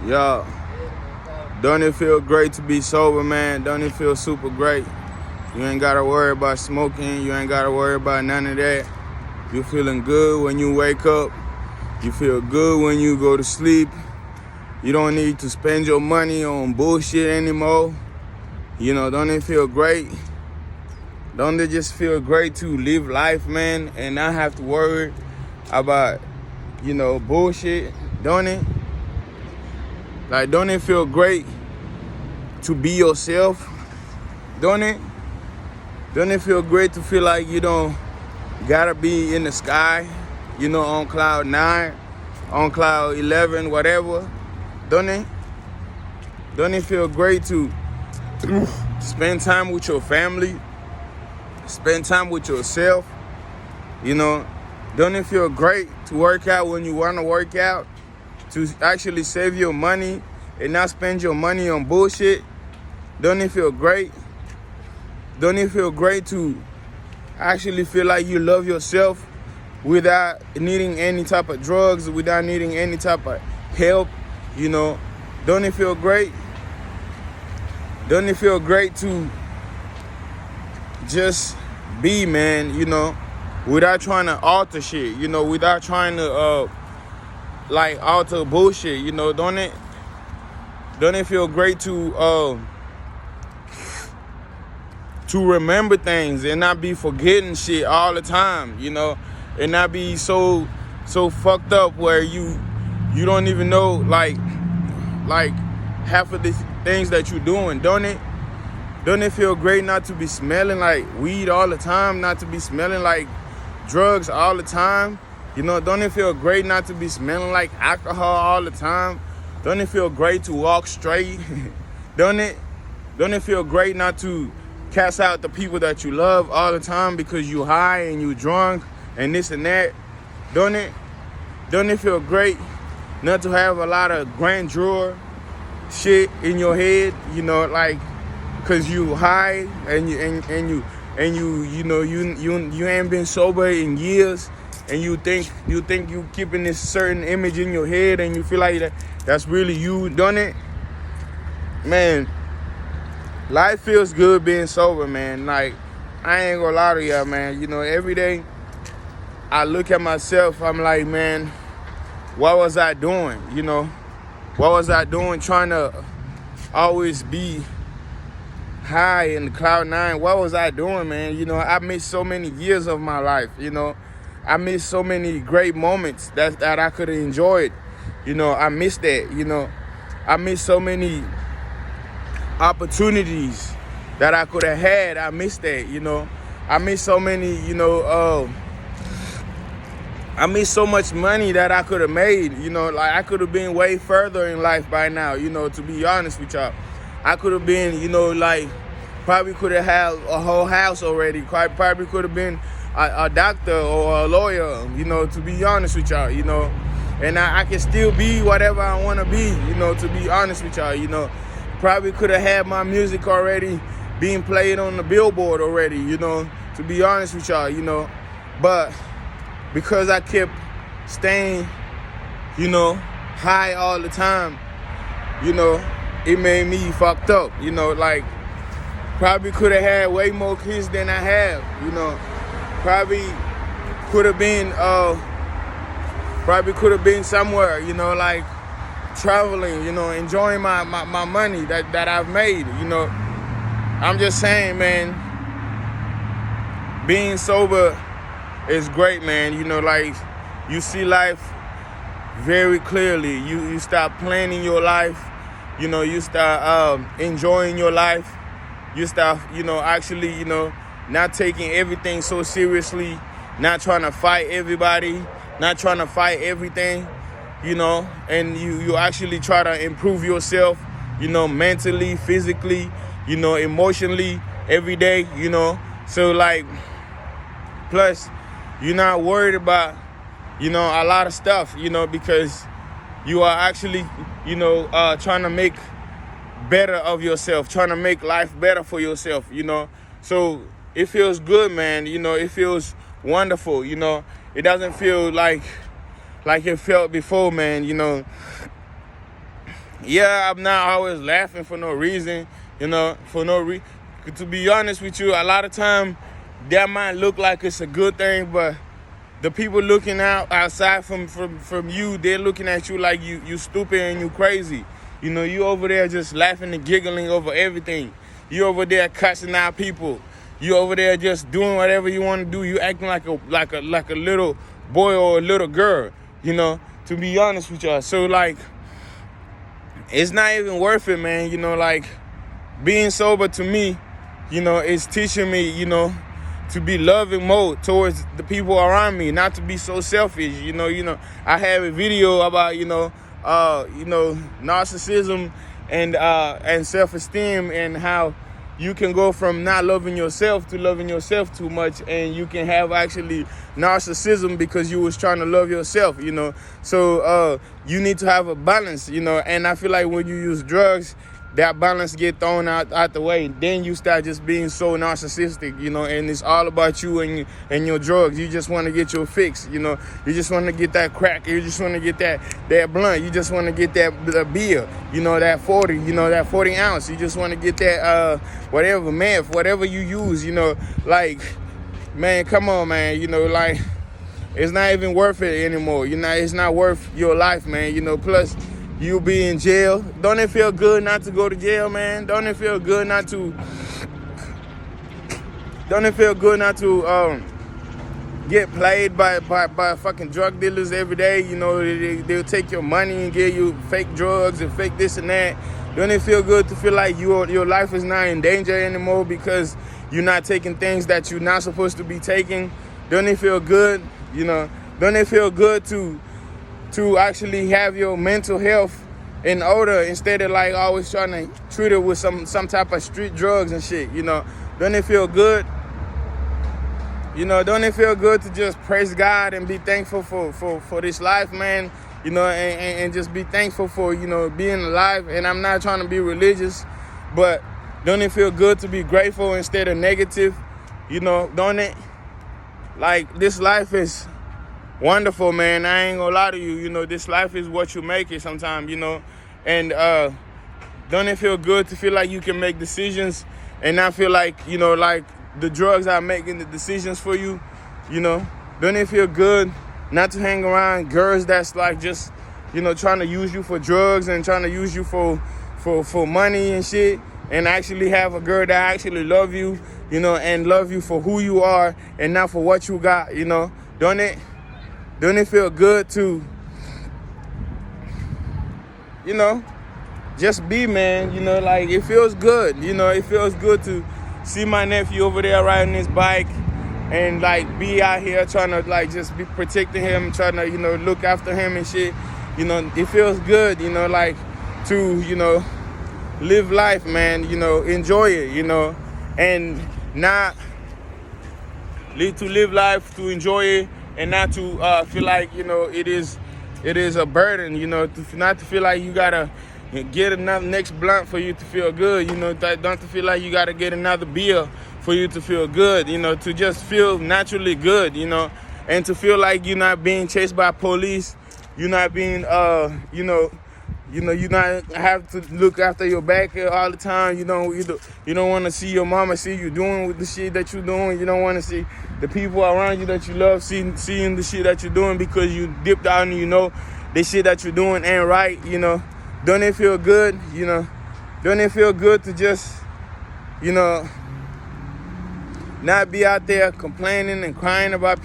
Yo, don't it feel great to be sober, man? Don't it feel super great? You ain't gotta worry about smoking. You ain't gotta worry about none of that. You feeling good when you wake up. You feel good when you go to sleep. You don't need to spend your money on bullshit anymore. You know, don't it feel great? Don't it just feel great to live life, man, and not have to worry about, bullshit? Don't it? Like, don't it feel great to be yourself? Don't it? Don't it feel great to feel like you don't gotta be in the sky, on cloud 9, on cloud 11, whatever? Don't it? Don't it feel great to spend time with your family, spend time with yourself? Don't it feel great to work out when you want to work out, to actually save your money and not spend your money on bullshit? Don't it feel great? Don't it feel great to actually feel like you love yourself without needing any type of drugs, without needing any type of help? Don't it feel great? Don't it feel great to just be, man, without trying to alter shit, without trying to alter bullshit, don't it feel great to remember things and not be forgetting shit all the time, and not be so fucked up where you don't even know like half of the things that you're doing? Don't it feel great not to be smelling like weed all the time, not to be smelling like drugs all the time? Don't it feel great not to be smelling like alcohol all the time? Don't it feel great to walk straight? Don't it feel great not to cast out the people that you love all the time because you high and you drunk and this and that? Don't it feel great not to have a lot of grandeur shit in your head, cause you high and you ain't been sober in years, and you think you keeping this certain image in your head and you feel like that's really you? Done it? Man, life feels good being sober, man. Like, I ain't gonna lie to y'all, man. Every day I look at myself, I'm like, man, what was I doing? What was I doing trying to always be high in cloud 9? What was I doing, man? I missed so many years of my life, I missed so many great moments that I could have enjoyed. I missed that, I missed so many opportunities that I could have had. I missed that, I missed so many, I missed so much money that I could have made, I could have been way further in life by now, to be honest with y'all. I could have been, probably could have had a whole house already. Probably could have been a doctor or a lawyer, to be honest with y'all, And I can still be whatever I want to be, to be honest with y'all, Probably could have had my music already being played on the billboard already, to be honest with y'all, But because I kept staying, high all the time, it made me fucked up, probably could have had way more kids than I have, probably could have been somewhere, traveling, enjoying my money that I've made, I'm just saying, man, being sober is great, man. You see life very clearly. You start planning your life. You start enjoying your life. You start, actually, not taking everything so seriously, not trying to fight everybody, not trying to fight everything, and you actually try to improve yourself, mentally, physically, emotionally every day, So, plus, you're not worried about, a lot of stuff, because you are actually, trying to make better of yourself, trying to make life better for yourself, So it feels good, man. It feels wonderful, It doesn't feel like it felt before, man, Yeah, I'm not always laughing for no reason, to be honest with you, a lot of time that might look like it's a good thing, but the people looking outside from you, they're looking at you like you stupid and you crazy. You over there just laughing and giggling over everything. You over there cussing out people. You over there just doing whatever you want to do. You acting like a little boy or a little girl, to be honest with y'all. So like, it's not even worth it, man. Like, being sober to me, is teaching me, to be loving more towards the people around me, not to be so selfish. I have a video about, narcissism and self-esteem, and how you can go from not loving yourself to loving yourself too much, and you can have actually narcissism because you was trying to love yourself, So you need to have a balance, and I feel like when you use drugs, that balance get thrown out the way. Then you start just being so narcissistic, and it's all about you and your drugs. You just want to get your fix, You just want to get that crack. You just want to get that blunt. You just want to get that beer, that 40, that 40 ounce. You just want to get that whatever, meth, whatever you use, like, man, come on, man, like, it's not even worth it anymore. It's not worth your life, man. Plus, you'll be in jail. Don't it feel good not to go to jail, man? Don't it feel good not to get played by fucking drug dealers every day? They'll take your money and give you fake drugs and fake this and that. Don't it feel good to feel like your life is not in danger anymore because you're not taking things that you're not supposed to be taking? Don't it feel good? Don't it feel good to actually have your mental health in order instead of like always trying to treat it with some type of street drugs and shit, Don't it feel good? Don't it feel good to just praise God and be thankful for this life, man? And just be thankful for, being alive. And I'm not trying to be religious, but don't it feel good to be grateful instead of negative? Don't it? Like, this life is wonderful, man. I ain't gonna lie to you. This life is what you make it sometimes, And don't it feel good to feel like you can make decisions and not feel like, like the drugs are making the decisions for you, Don't it feel good not to hang around girls that's like just, trying to use you for drugs and trying to use you for money and shit, and actually have a girl that actually love you, and love you for who you are and not for what you got, Don't it feel good to, just be, man, like, it feels good, it feels good to see my nephew over there riding his bike and, like, be out here trying to, like, just be protecting him, trying to, look after him and shit, it feels good, like, to, live life, man, enjoy it, and not to live life, to enjoy it, and not to feel like, it is a burden, not to feel like you gotta get another next blunt for you to feel good, don't to feel like you gotta get another beer for you to feel good, to just feel naturally good, and to feel like you're not being chased by police, you're not being, you not have to look after your back all the time. You don't want to see your mama see you doing with the shit that you're doing. You don't want to see the people around you that you love seeing the shit that you're doing because you dipped out and the shit that you're doing ain't right. Don't it feel good? Don't it feel good to just, not be out there complaining and crying about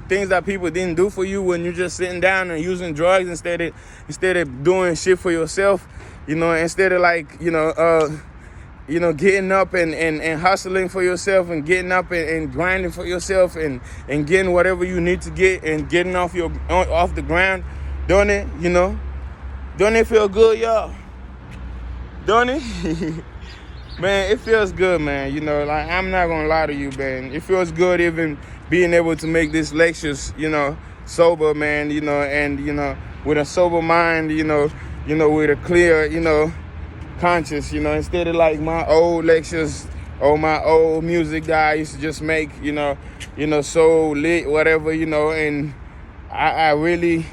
things that people didn't do for you when you're just sitting down and using drugs instead of doing shit for yourself, instead of like, getting up and hustling for yourself and getting up and grinding for yourself and getting whatever you need to get and getting off the ground, don't it? Don't it feel good, y'all? Don't it? Man, it feels good, man. Like, I'm not gonna lie to you, man. It feels good even being able to make these lectures, sober, man, and, with a sober mind, with a clear, conscious, instead of like my old lectures or my old music that I used to just make, so lit, whatever, and I really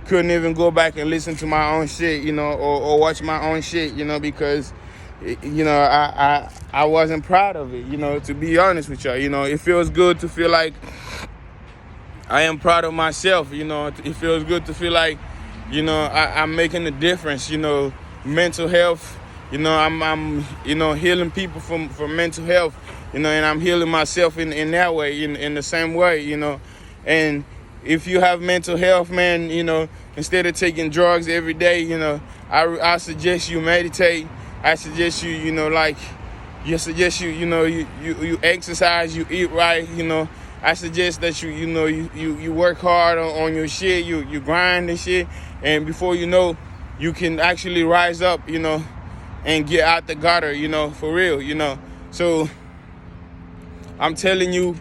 couldn't even go back and listen to my own shit, or watch my own shit, because I wasn't proud of it, to be honest with y'all. It feels good to feel like I am proud of myself. It feels good to feel like, I'm making a difference. Mental health. I'm healing people from mental health. And I'm healing myself in that way, in the same way. And if you have mental health, man, instead of taking drugs every day, I suggest you meditate. I suggest you, you exercise, you eat right, I suggest that you work hard on your shit, you grind and shit, and before you know, you can actually rise up, and get out the gutter, for real, So I'm telling you,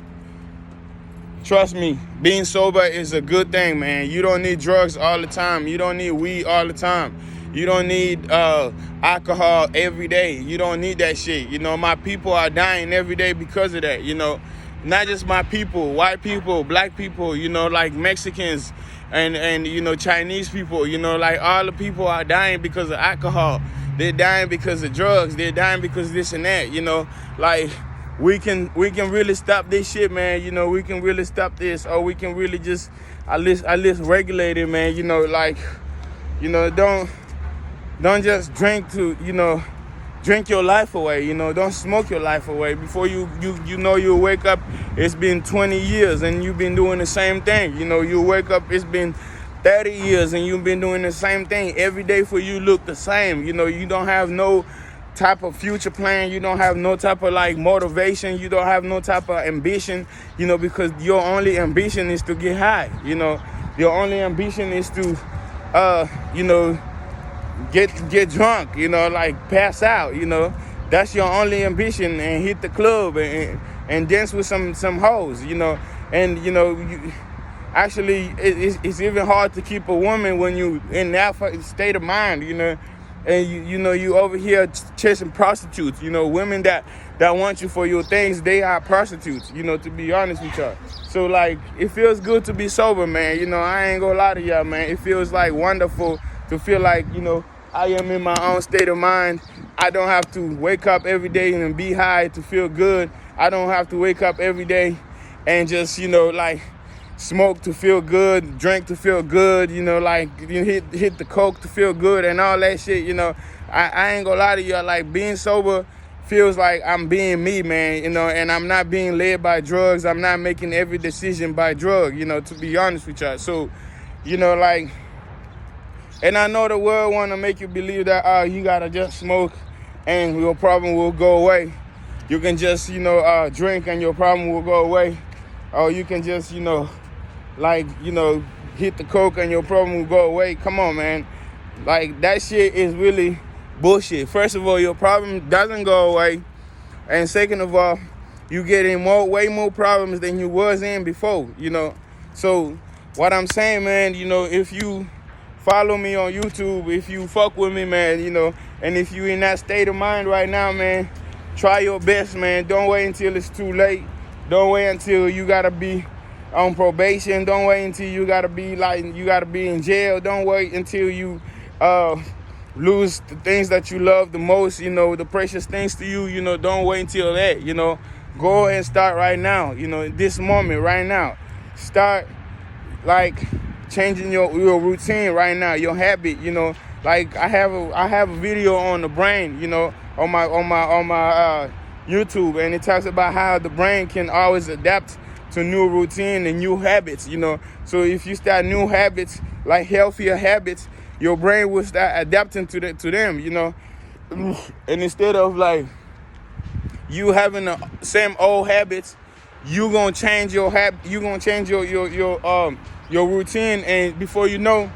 trust me, being sober is a good thing, man. You don't need drugs all the time. You don't need weed all the time. You don't need alcohol every day. You don't need that shit. My people are dying every day because of that, Not just my people, white people, black people, like Mexicans and Chinese people, like all the people are dying because of alcohol. They're dying because of drugs. They're dying because of this and that, Like, we can really stop this shit, man. We can really stop this, or we can really just at least regulate it, man. Don't just drink to, drink your life away. Don't smoke your life away. Before you wake up, it's been 20 years and you've been doing the same thing. You wake up, it's been 30 years and you've been doing the same thing. Every day for you look the same. You don't have no type of future plan. You don't have no type of motivation. You don't have no type of ambition, because your only ambition is to get high. Your only ambition is to, get drunk, pass out, That's your only ambition, and hit the club and dance with some hoes, And, actually, it's even hard to keep a woman when you in that state of mind, And you over here chasing prostitutes, women that want you for your things, they are prostitutes, to be honest with y'all. So it feels good to be sober, man. I ain't gonna lie to y'all, man. It feels wonderful to feel like, I am in my own state of mind. I don't have to wake up every day and be high to feel good. I don't have to wake up every day and just, smoke to feel good, drink to feel good, hit the coke to feel good and all that shit, I ain't gonna lie to y'all, being sober feels like I'm being me, man, and I'm not being led by drugs. I'm not making every decision by drug, to be honest with y'all. So, and I know the world want to make you believe that, you gotta just smoke and your problem will go away. You can just, drink and your problem will go away. Or you can just, hit the coke and your problem will go away. Come on, man. That shit is really bullshit. First of all, your problem doesn't go away. And second of all, you get in way more problems than you was in before, So what I'm saying, man, if you follow me on YouTube, if you fuck with me, man, and if you in that state of mind right now, man, try your best, man. Don't wait until it's too late. Don't wait until you gotta be on probation. Don't wait until you gotta be in jail. Don't wait until you lose the things that you love the most, the precious things to you, don't wait until that, Go and start right now, this moment right now. Start changing your routine right now, your habit, I have a video on the brain, on my YouTube, and it talks about how the brain can always adapt to new routine and new habits, So if you start new habits, healthier habits, your brain will start adapting to them, And instead of you having the same old habits, you gonna change your you gonna change your routine, and before you know,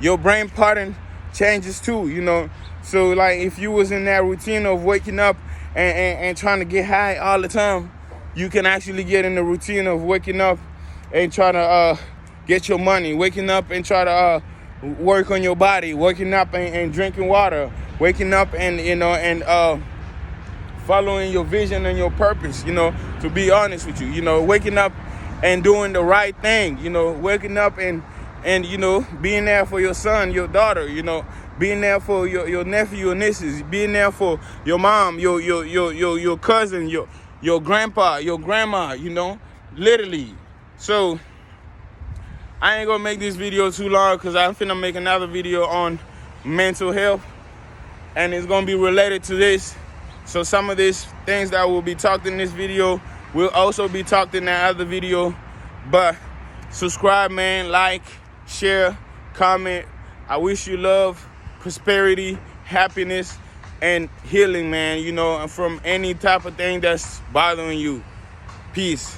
your brain pattern changes too, So if you was in that routine of waking up and trying to get high all the time, you can actually get in the routine of waking up and try to get your money, waking up and try to work on your body, waking up and drinking water, waking up and following your vision and your purpose, to be honest with you, waking up and doing the right thing, waking up and and, you know, being there for your son, your daughter, you know, being there for your nephew, your nieces, being there for your mom, your cousin, your grandpa, your grandma, you know, literally. So I ain't gonna make this video too long because I'm finna make another video on mental health, and it's gonna be related to this. So some of these things that will be talked in this video will also be talked in that other video. But subscribe, man, like, share, comment. I wish you love, prosperity, happiness, and healing, man, you know, from any type of thing that's bothering you. Peace.